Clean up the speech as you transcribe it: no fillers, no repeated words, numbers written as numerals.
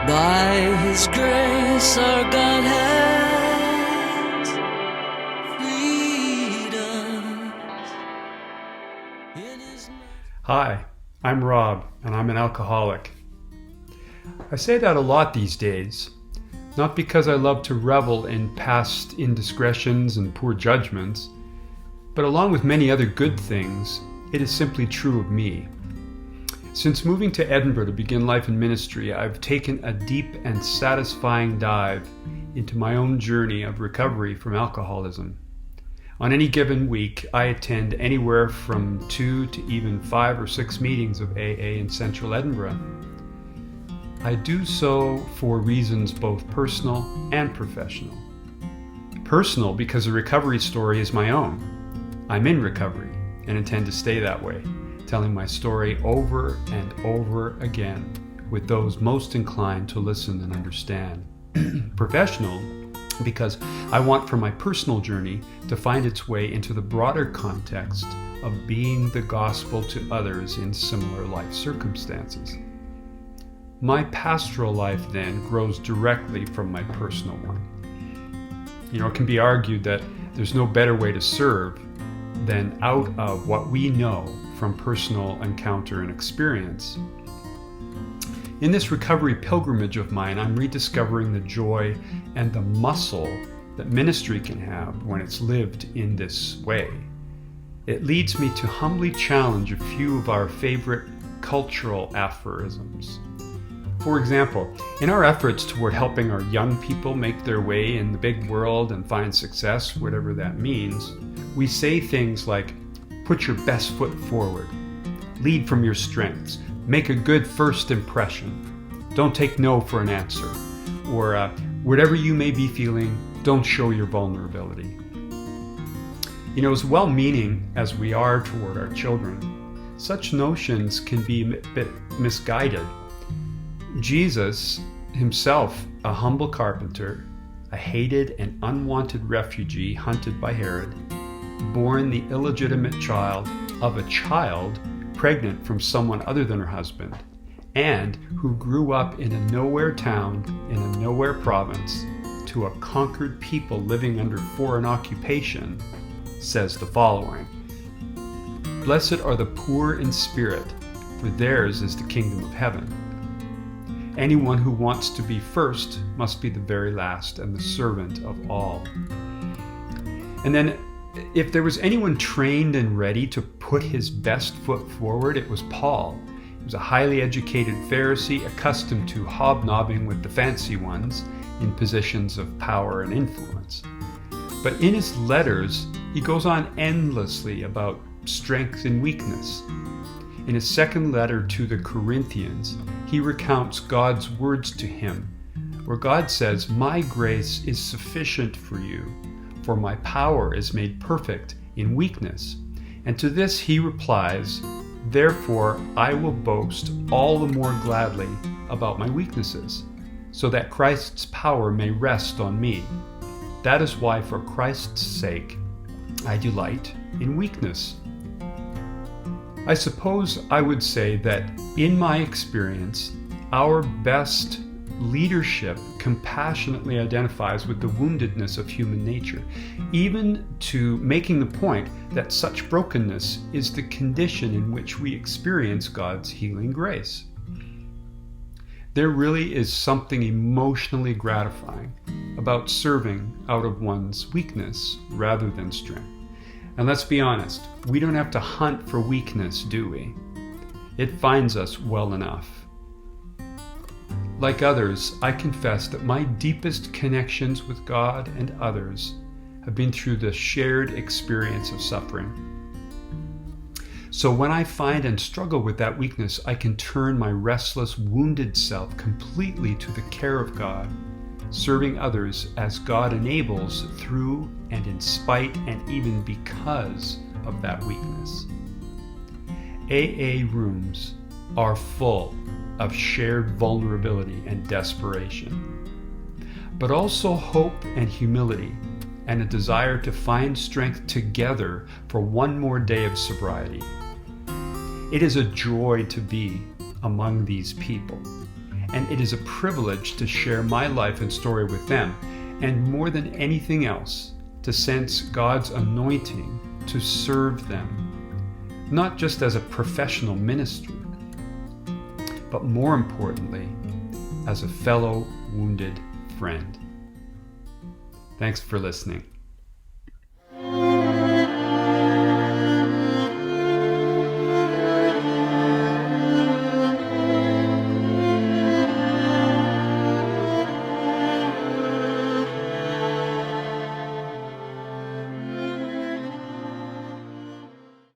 By His grace our God has freed us. In His Hi, I'm Rob, and I'm an alcoholic. I say that a lot these days, not because I love to revel in past indiscretions and poor judgments, but along with many other good things, it is simply true of me. Since moving to Edinburgh to begin life in ministry, I've taken a deep and satisfying dive into my own journey of recovery from alcoholism. On any given week, I attend anywhere from 2 to even 5 or 6 meetings of AA in central Edinburgh. I do so for reasons both personal and professional. Personal because the recovery story is my own. I'm in recovery and intend to stay that way, telling my story over and over again with those most inclined to listen and understand. Professional because I want for my personal journey to find its way into the broader context of being the gospel to others in similar life circumstances. My pastoral life then grows directly from my personal one. It can be argued that there's no better way to serve than out of what we know from personal encounter and experience. In this recovery pilgrimage of mine, I'm rediscovering the joy and the muscle that ministry can have when it's lived in this way. It leads me to humbly challenge a few of our favorite cultural aphorisms. For example, in our efforts toward helping our young people make their way in the big world and find success, whatever that means, we say things like, put your best foot forward, lead from your strengths, make a good first impression, don't take no for an answer, or whatever you may be feeling, don't show your vulnerability. As well-meaning as we are toward our children, such notions can be a bit misguided. Jesus himself, a humble carpenter, a hated and unwanted refugee hunted by Herod, born the illegitimate child of a child pregnant from someone other than her husband, and who grew up in a nowhere town in a nowhere province to a conquered people living under foreign occupation, says the following: "Blessed are the poor in spirit, for theirs is the kingdom of heaven. Anyone who wants to be first must be the very last and the servant of all." And then, if there was anyone trained and ready to put his best foot forward, it was Paul. He was a highly educated Pharisee, accustomed to hobnobbing with the fancy ones in positions of power and influence. But in his letters, he goes on endlessly about strength and weakness. In his second letter to the Corinthians, he recounts God's words to him, where God says, "My grace is sufficient for you, for my power is made perfect in weakness." And to this he replies, "Therefore I will boast all the more gladly about my weaknesses, so that Christ's power may rest on me. That is why, for Christ's sake, I delight in weakness." I suppose I would say that, in my experience, our best leadership compassionately identifies with the woundedness of human nature, even to making the point that such brokenness is the condition in which we experience God's healing grace. There really is something emotionally gratifying about serving out of one's weakness rather than strength. And let's be honest, we don't have to hunt for weakness, do we? It finds us well enough. Like others, I confess that my deepest connections with God and others have been through the shared experience of suffering. So when I find and struggle with that weakness, I can turn my restless, wounded self completely to the care of God, serving others as God enables through and in spite and even because of that weakness. AA rooms are full of shared vulnerability and desperation, but also hope and humility and a desire to find strength together for one more day of sobriety. It is a joy to be among these people, and it is a privilege to share my life and story with them, and more than anything else, to sense God's anointing to serve them, not just as a professional ministry, but more importantly, as a fellow wounded friend. Thanks for listening.